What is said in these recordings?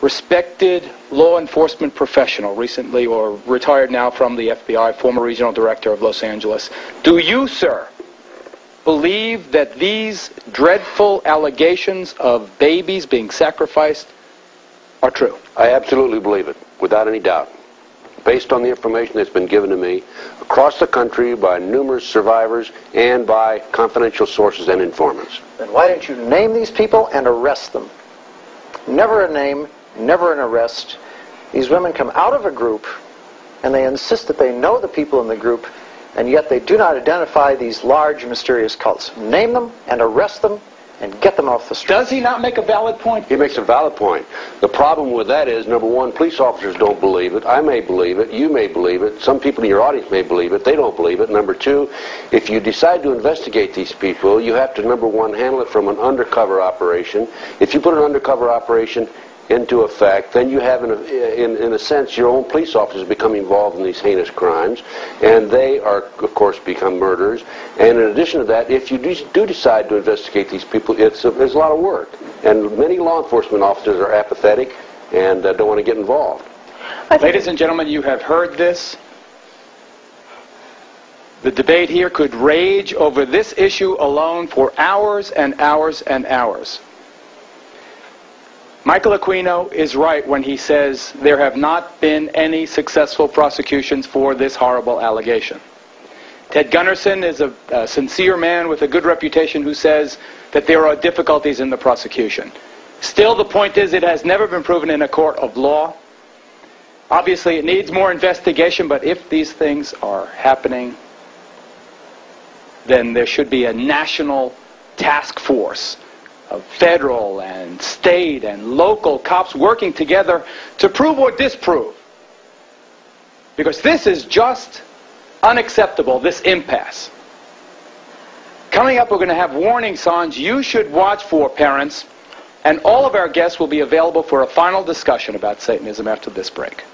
respected law enforcement professional, recently or retired now from the FBI, former regional director of Los Angeles. Do you, sir, believe that these dreadful allegations of babies being sacrificed are true? I absolutely believe it, without any doubt. Based on the information that's been given to me across the country by numerous survivors and by confidential sources and informants. Then why don't you name these people and arrest them? Never a name, never an arrest. These women come out of a group and they insist that they know the people in the group, and yet they do not identify these large mysterious cults. Name them and arrest them and get them off the street. Does he not make a valid point? He makes a valid point. The problem with that is, number one, police officers don't believe it. I may believe it. You may believe it. Some people in your audience may believe it. They don't believe it. Number two, if you decide to investigate these people, you have to, number one, handle it from an undercover operation. If you put an undercover operation into effect, then you have, in a sense, your own police officers become involved in these heinous crimes, and they are, of course, become murderers. And in addition to that, if you do decide to investigate these people, there's a lot of work. And many law enforcement officers are apathetic and don't want to get involved. Ladies and gentlemen, you have heard this. The debate here could rage over this issue alone for hours and hours and hours. Michael Aquino is right when he says there have not been any successful prosecutions for this horrible allegation. Ted Gunderson is a sincere man with a good reputation who says that there are difficulties in the prosecution. Still, the point is it has never been proven in a court of law. Obviously, it needs more investigation, but if these things are happening, then there should be a national task force of federal and state and local cops working together to prove or disprove. Because this is just unacceptable, this impasse. Coming up, we're going to have warning signs you should watch for, parents, and all of our guests will be available for a final discussion about Satanism after this break.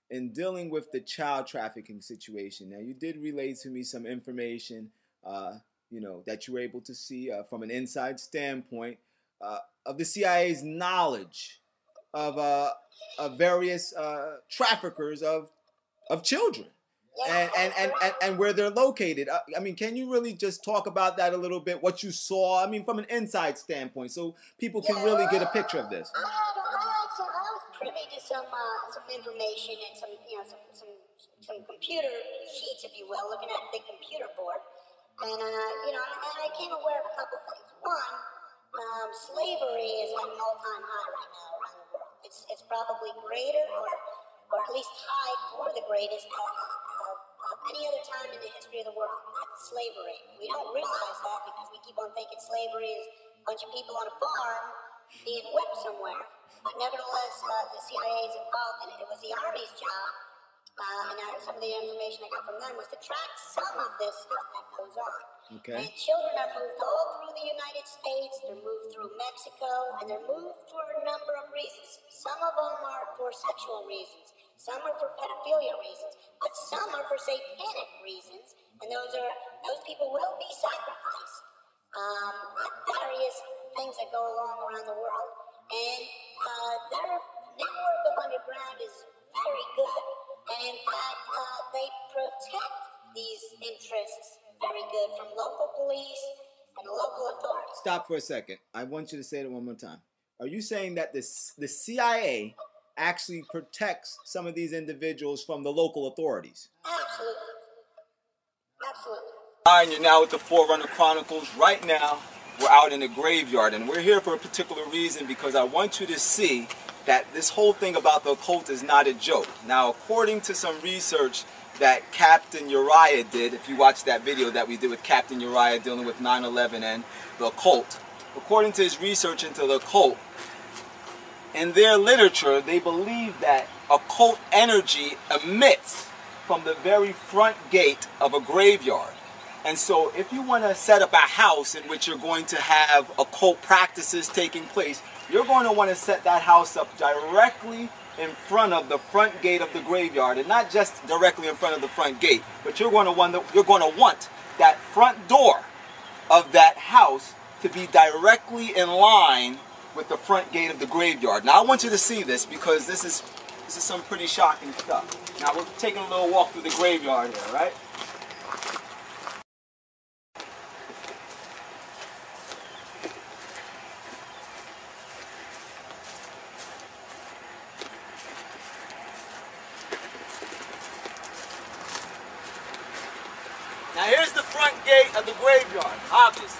In dealing with the child trafficking situation, now you did relay to me some information, that you were able to see from an inside standpoint of the CIA's knowledge of various traffickers of children, and where they're located. I mean, can you really just talk about that a little bit? What you saw, I mean, from an inside standpoint, so people can really get a picture of this. I was privy to some information and some computer sheets, if you will, looking at the computer board, and I became aware of a couple of things. One, slavery is at an all-time high right now around the world. It's probably greater, or at least tied for the greatest of any other time in the history of the world. That's slavery. We don't realize that because we keep on thinking slavery is a bunch of people on a farm being whipped somewhere. But nevertheless, the CIA is involved in it. It was the Army's job, and some of the information I got from them was to track some of this stuff that goes on. Okay. And children are moved all through the United States, they're moved through Mexico, and they're moved for a number of reasons. Some of them are for sexual reasons, some are for pedophilia reasons, but some are for satanic reasons, and those people will be sacrificed. Various things that go along around the world. And their network of underground is very good. And in fact, they protect these interests very good from local police and local authorities. Stop for a second. I want you to say it one more time. Are you saying that the CIA actually protects some of these individuals from the local authorities? Absolutely. Absolutely. Hi, and you're now with the Forerunner Chronicles. Right now, we're out in the graveyard, and we're here for a particular reason, because I want you to see that this whole thing about the occult is not a joke. Now, according to some research that Captain Uriah did, if you watch that video that we did with Captain Uriah dealing with 9/11 and the occult, according to his research into the occult, in their literature, they believe that occult energy emits from the very front gate of a graveyard. And so if you want to set up a house in which you're going to have occult practices taking place, you're going to want to set that house up directly in front of the front gate of the graveyard, and not just directly in front of the front gate, but you're going to want that front door of that house to be directly in line with the front gate of the graveyard. Now I want you to see this because this is some pretty shocking stuff. Now we're taking a little walk through the graveyard here, right? Now here's the front gate of the graveyard, obviously.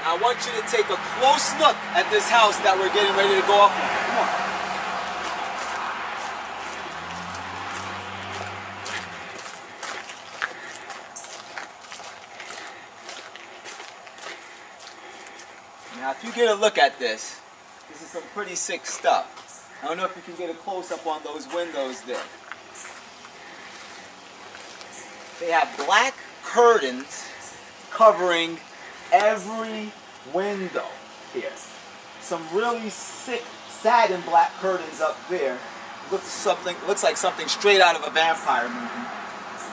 I want you to take a close look at this house that we're getting ready to go up on. Come on. Now, if you get a look at this, this is some pretty sick stuff. I don't know if you can get a close-up on those windows there. They have black curtains covering every window here. Some really sick satin black curtains up there. Looks like something straight out of a vampire movie.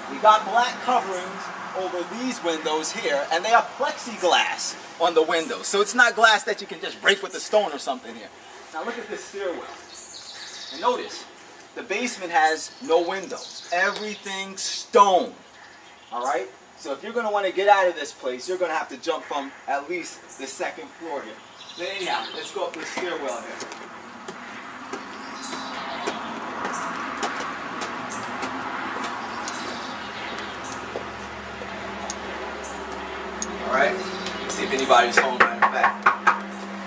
We got black coverings over these windows here, and they have plexiglass on the windows. So it's not glass that you can just break with a stone or something here. Now look at this stairwell. And notice, the basement has no windows. Everything's stone. Alright? So if you're going to want to get out of this place, you're going to have to jump from at least the second floor here. So anyhow, let's go up this stairwell here. Alright? Let's see if anybody's home, matter of fact.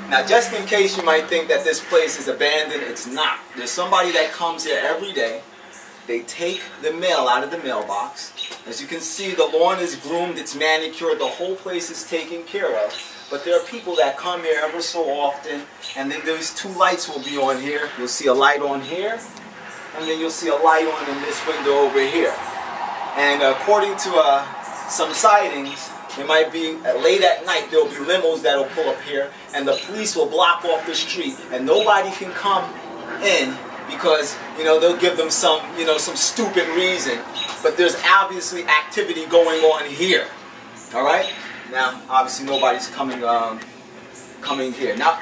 Now just in case you might think that this place is abandoned, it's not. There's somebody that comes here every day. They take the mail out of the mailbox. As you can see, the lawn is groomed, it's manicured, the whole place is taken care of. But there are people that come here ever so often, and then those two lights will be on here. You'll see a light on here, and then you'll see a light on in this window over here. And according to some sightings, it might be late at night, there'll be limos that'll pull up here, and the police will block off the street, and nobody can come in because, you know, they'll give them some, you know, some stupid reason. But there's obviously activity going on here. All right? Now, obviously nobody's coming here. Now,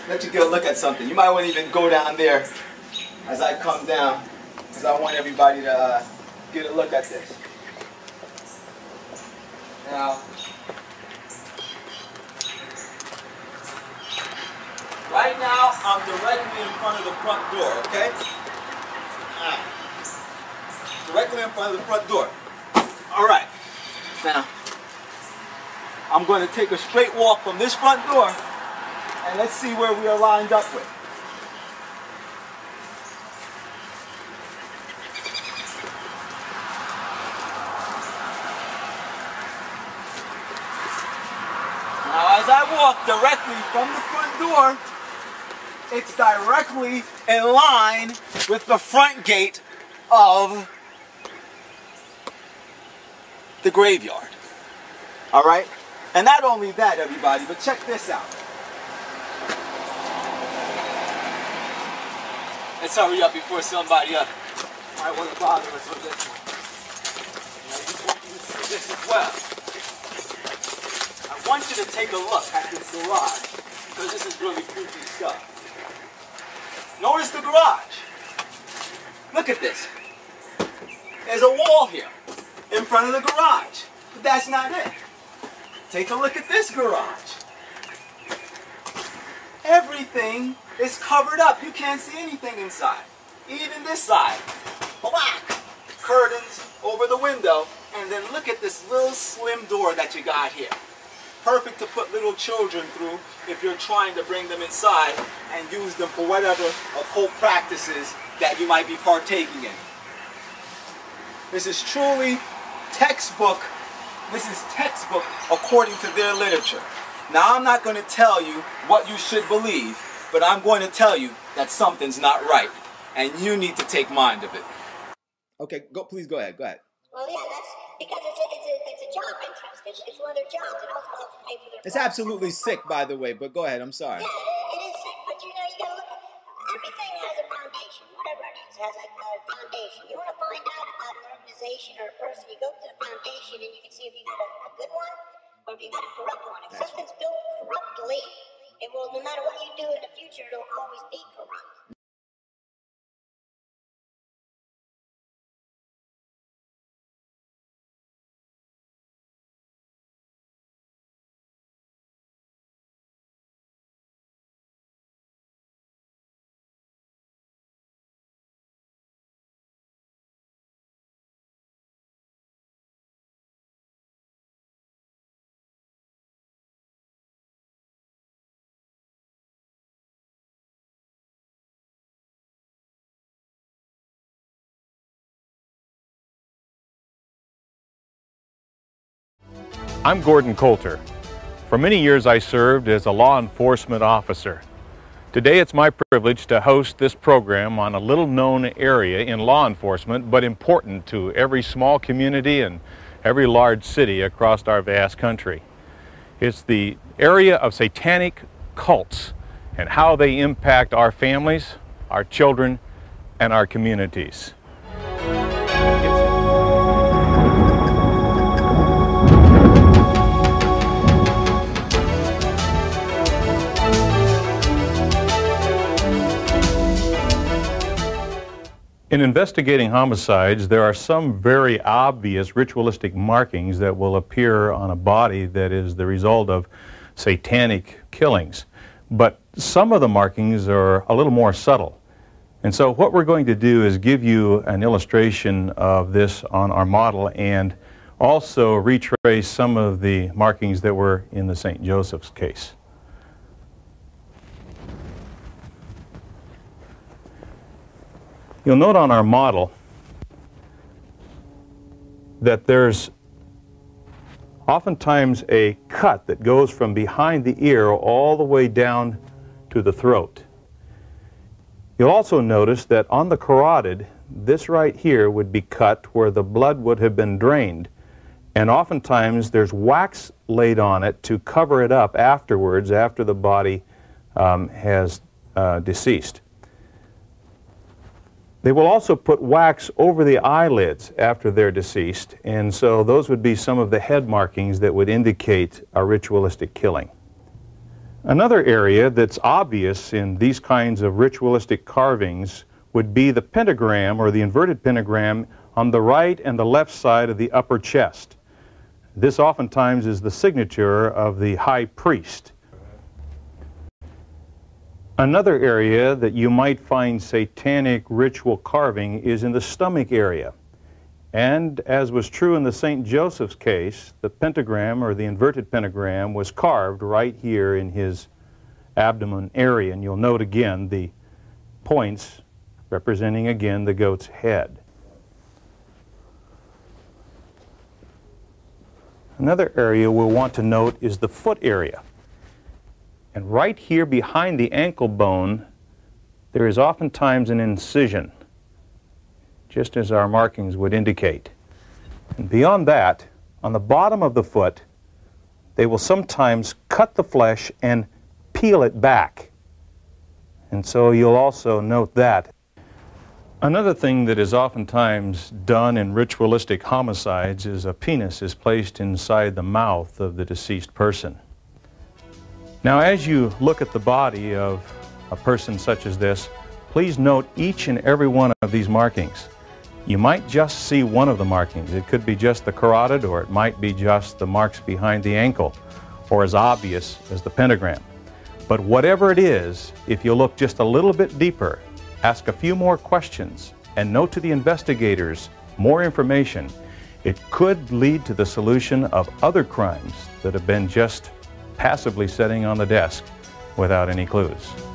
let you get a look at something. You might want to even go down there as I come down, because I want everybody to get a look at this. Now, right now, I'm directly in front of the front door, okay? Directly in front of the front door. All right. Now, I'm going to take a straight walk from this front door, and let's see where we are lined up with. Now, as I walk directly from the front door, it's directly in line with the front gate of the graveyard. All right? And not only that, everybody, but check this out. Let's hurry up before somebody might want to bother us with this one. And I just want you to see this as well. I want you to take a look at this garage, because this is really creepy stuff. Notice the garage. Look at this. There's a wall here in front of the garage, but that's not it. Take a look at this garage. Everything is covered up. You can't see anything inside. Even this side. Black curtains over the window. And then look at this little slim door that you got here. perfect to put little children through if you're trying to bring them inside and use them for whatever occult practices that you might be partaking in. This is truly textbook. This is textbook according to their literature. Now, I'm not going to tell you what you should believe, but I'm going to tell you that something's not right, and you need to take mind of it. Okay, please go ahead. Well, yeah, that's because it's a job interest. It's one of their jobs, and also helps pay for their. It's absolutely sick, by the way, but go ahead. I'm sorry. Yeah, it is sick, but you know, you gotta look at everything has a foundation. Whatever it is has a foundation. You want to find out about an organization or a person, you go to the foundation and you can see if you got a good one or if you got a corrupt one. If something's built corruptly, it will, no matter what you do in the future, it'll always be corrupt. I'm Gordon Coulter. For many years I served as a law enforcement officer. Today it's my privilege to host this program on a little-known area in law enforcement, but important to every small community and every large city across our vast country. It's the area of satanic cults and how they impact our families, our children, and our communities. In investigating homicides, there are some very obvious ritualistic markings that will appear on a body that is the result of satanic killings. But some of the markings are a little more subtle. And so what we're going to do is give you an illustration of this on our model and also retrace some of the markings that were in the St. Joseph's case. You'll note on our model that there's oftentimes a cut that goes from behind the ear all the way down to the throat. You'll also notice that on the carotid, this right here would be cut where the blood would have been drained, and oftentimes there's wax laid on it to cover it up afterwards, after the body has deceased. They will also put wax over the eyelids after they're deceased, and so those would be some of the head markings that would indicate a ritualistic killing. Another area that's obvious in these kinds of ritualistic carvings would be the pentagram or the inverted pentagram on the right and the left side of the upper chest. This oftentimes is the signature of the high priest. Another area that you might find satanic ritual carving is in the stomach area. And as was true in the St. Joseph's case, the pentagram or the inverted pentagram was carved right here in his abdomen area. And you'll note again the points representing again the goat's head. Another area we'll want to note is the foot area. And right here behind the ankle bone, there is oftentimes an incision, just as our markings would indicate. And beyond that, on the bottom of the foot, they will sometimes cut the flesh and peel it back. And so you'll also note that. Another thing that is oftentimes done in ritualistic homicides is a penis is placed inside the mouth of the deceased person. Now, as you look at the body of a person such as this, please note each and every one of these markings. You might just see one of the markings. It could be just the carotid, or it might be just the marks behind the ankle, or as obvious as the pentagram. But whatever it is, if you look just a little bit deeper, ask a few more questions, and note to the investigators more information, it could lead to the solution of other crimes that have been just passively sitting on the desk without any clues.